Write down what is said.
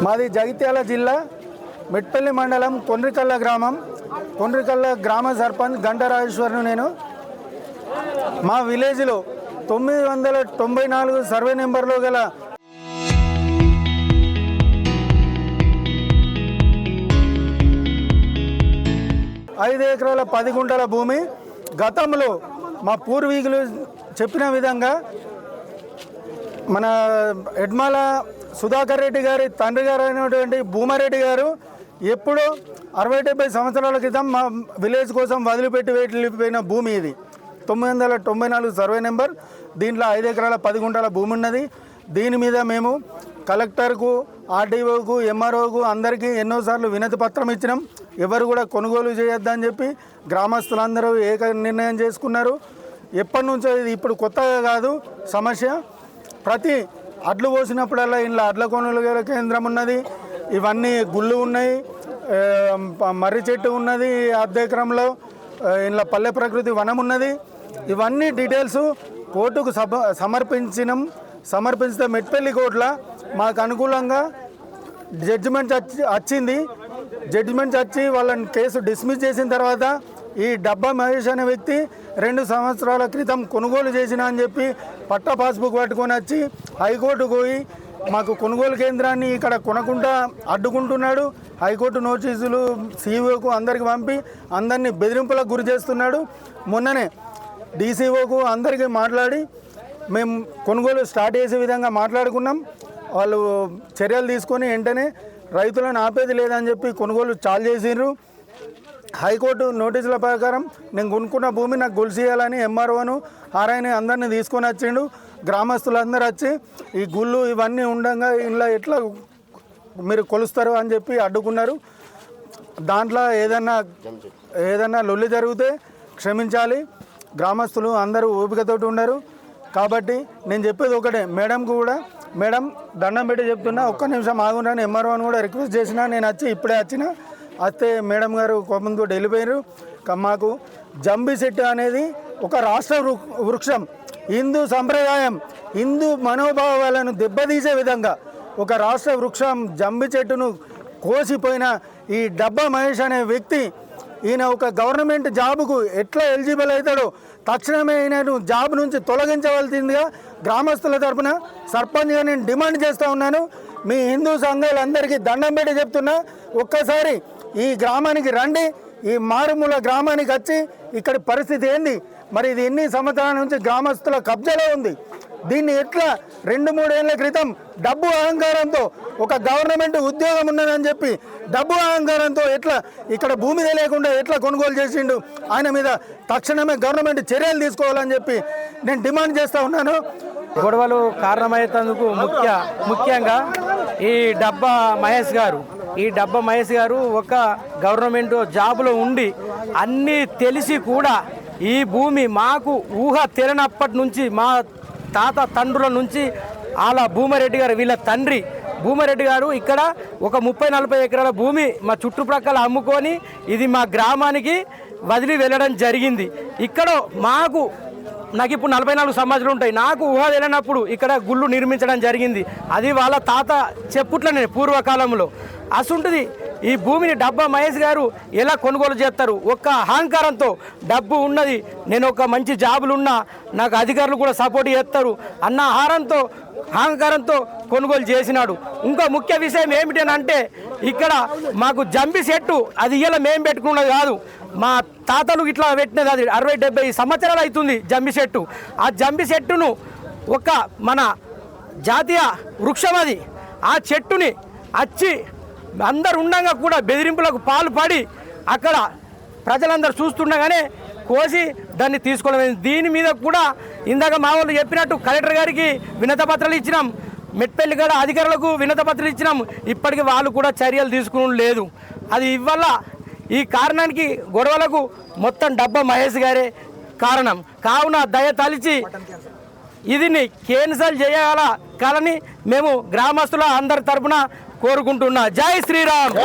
మాది జగిత్యాల జిల్లా మెట్పల్లి మండలం కొండ్రికల్ల గ్రామం. కొండ్రికల్ల గ్రామ సర్పంచ్ గంటరాజేశ్వరుని నేను. మా విలేజ్లో 994 సర్వే నెంబర్లో గల 5 ఎకరాల 10 గుంటల భూమి గతంలో మా పూర్వీకులు చెప్పిన విధంగా మన ఎడ్మాల సుధాకర్ రెడ్డి గారి తండ్రి గారు అయినటువంటి భూమారెడ్డి గారు ఎప్పుడో 60-70 సంవత్సరాల క్రితం మా విలేజ్ కోసం వదిలిపెట్టి వెళ్ళిపోయిన భూమి ఇది. 994 సర్వే నెంబర్. దీంట్లో 5 ఎకరాల 10 గుంటల భూమి ఉన్నది. దీని మీద మేము కలెక్టర్కు, ఆర్డీఓకు, ఎంఆర్ఓకు అందరికీ ఎన్నోసార్లు వినతి పత్రం ఇచ్చినాం. ఎవరు కూడా కొనుగోలు చేయొద్దని చెప్పి గ్రామస్తులందరూ ఏక నిర్ణయం చేసుకున్నారు. ఎప్పటి నుంచో ఇది ఇప్పుడు కొత్తగా కాదు సమస్య. ప్రతి అడ్లు పోసినప్పుడల్లా ఇంట్లో అడ్ల కొనుగోలు కేంద్రం ఉన్నది, ఇవన్నీ గుళ్ళు ఉన్నాయి, మర్రి చెట్టు ఉన్నది, అర్ధ ఎకరంలో ఇంట్లో పల్లె ప్రకృతి వనం ఉన్నది. ఇవన్నీ డీటెయిల్స్ కోర్టుకు సమర్పిస్తే మెట్పల్లి కోర్టులో మాకు అనుకూలంగా జడ్జిమెంట్ వచ్చింది. జడ్జిమెంట్ వచ్చి వాళ్ళని కేసు డిస్మిస్ చేసిన తర్వాత ఈ డబ్బా మహేష్ అనే వ్యక్తి 2 సంవత్సరాల క్రితం కొనుగోలు చేసిన అని చెప్పి పట్టా పాస్బుక్ పట్టుకొని వచ్చి హైకోర్టుకు పోయి మాకు కొనుగోలు కేంద్రాన్ని ఇక్కడ కొనకుండా అడ్డుకుంటున్నాడు. హైకోర్టు నోటీసులు సీఈఓకు అందరికి పంపి అందరినీ బెదిరింపులకు గురి చేస్తున్నాడు. మొన్ననే డీసీఓకు అందరికీ మాట్లాడి మేము కొనుగోలు స్టార్ట్ చేసే విధంగా మాట్లాడుకున్నాం. వాళ్ళు చర్యలు తీసుకొని వెంటనే రైతులను ఆపేది లేదని చెప్పి కొనుగోలు చాలు చేసిండ్రు. హైకోర్టు నోటీసుల ప్రకారం నేను కొనుక్కున్న భూమి నాకు గొలుసు చేయాలని ఎంఆర్ఓను ఆర్ఐని అందరినీ తీసుకొని వచ్చిండు. గ్రామస్తులందరూ వచ్చి ఈ గుళ్ళు ఇవన్నీ ఉండగా ఇలా ఎట్లా మీరు కొలుస్తారు అని చెప్పి అడ్డుకున్నారు. దాంట్లో ఏదన్నా లొల్లి జరిగితే క్షమించాలి. గ్రామస్తులు అందరూ ఓపికతోటి ఉన్నారు. కాబట్టి నేను చెప్పేది ఒకటే, మేడంకు కూడా, మేడం దండం పెట్టి చెప్తున్నా, ఒక్క నిమిషం ఆగుండని ఎంఆర్ఓని కూడా రిక్వెస్ట్ చేసినా. నేను ఇప్పుడే వస్తే మేడం గారు కోపంతో వెళ్ళిపోయారు. మాకు జంబి చెట్టు అనేది ఒక రాష్ట్ర వృక్షం, హిందూ సంప్రదాయం, హిందూ మనోభావాలను దెబ్బతీసే విధంగా ఒక రాష్ట్ర వృక్షం జంబి చెట్టును కోసిపోయిన ఈ డబ్బా మహేష్ అనే వ్యక్తి, ఈయన ఒక గవర్నమెంట్ జాబుకు ఎట్లా ఎలిజిబుల్ అవుతాడో తక్షణమే ఈయనను జాబ్ నుంచి తొలగించవలసిందిగా గ్రామస్తుల తరఫున సర్పంచ్గా నేను డిమాండ్ చేస్తూ ఉన్నాను. మీ హిందూ సంఘాలందరికీ దండం పెట్టి చెప్తున్నా, ఒక్కసారి ఈ గ్రామానికి రండి. ఈ మారుమూల గ్రామానికి వచ్చి ఇక్కడి పరిస్థితి ఏంది, మరి ఇది ఎన్ని సంవత్సరాల నుంచి గ్రామస్తుల కబ్జాలో ఉంది. దీన్ని ఎట్లా 2-3 ఏళ్ల క్రితం డబ్బు అహంకారంతో ఒక గవర్నమెంట్ ఉద్యోగం ఉన్నదని చెప్పి డబ్బు అహంకారంతో ఎట్లా ఇక్కడ భూమి తెలియకుండా ఎట్లా కొనుగోలు చేసిండు, ఆయన మీద తక్షణమే గవర్నమెంట్ చర్యలు తీసుకోవాలని చెప్పి నేను డిమాండ్ చేస్తూ ఉన్నాను. గొడవలు కారణమయ్యేందుకు ముఖ్యంగా ఈ డబ్బా మహేష్ గారు ఒక గవర్నమెంట్ జాబులో ఉండి అన్నీ తెలిసి కూడా ఈ భూమి మాకు ఊహ తెలియనప్పటి నుంచి మా తాత తండ్రుల నుంచి అలా భూమారెడ్డి గారు వీళ్ళ తండ్రి భూమారెడ్డి గారు ఇక్కడ ఒక 30-40 ఎకరాల భూమి మా చుట్టుప్రక్కల అమ్ముకొని ఇది మా గ్రామానికి వదిలి వెళ్ళడం జరిగింది. ఇక్కడ నాకు ఇప్పుడు 44 సంవత్సరాలు ఉంటాయి. నాకు ఊహ తెలియనప్పుడు ఇక్కడ గుళ్ళు నిర్మించడం జరిగింది. అది వాళ్ళ తాత చెప్పుట్లనే పూర్వకాలంలో. అసుంటిది ఈ భూమిని డబ్బా మహేష్ గారు ఎలా కొనుగోలు చేస్తారు? ఒక్క అహంకారంతో, డబ్బు ఉన్నది, నేను ఒక మంచి జాబులున్నా నాకు అధికారులు కూడా సపోర్ట్ చేస్తారు అన్న అహంకారంతో కొనుగోలు చేసినాడు. ఇంకా ముఖ్య విషయం ఏమిటంటే ఇక్కడ మాకు జంబి చెట్టు అది ఇలా మేము పెట్టుకున్నది కాదు, మా తాతలు ఇట్లా పెట్టినది. అది 60-70 సంవత్సరాలు అవుతుంది జంబి చెట్టు. ఆ జంబి చెట్టును ఒక మన జాతీయ వృక్షం అది. ఆ చెట్టుని వచ్చి అందరు ఉండగా కూడా బెదిరింపులకు పాల్పడి అక్కడ ప్రజలందరూ చూస్తుండగానే కోసి దాన్ని తీసుకోవడం. దీని మీద కూడా ఇందాక మా వాళ్ళు చెప్పినట్టు కలెక్టర్ గారికి వినతపత్రాలు ఇచ్చినాం, మెట్పల్లి గడ అధికారులకు వినతపత్రాలు ఇచ్చినాం. ఇప్పటికీ వాళ్ళు కూడా చర్యలు తీసుకుని లేదు. అది ఇవల్ల ఈ కారణానికి గొడవలకు మొత్తం డబ్బా మహేష్ గారే కారణం. కావున దయతలిచి ఇదిని క్యాన్సల్ చేయాలని మేము గ్రామస్తుల అందరి తరపున కోరుకుంటున్నా. జై శ్రీరామ్.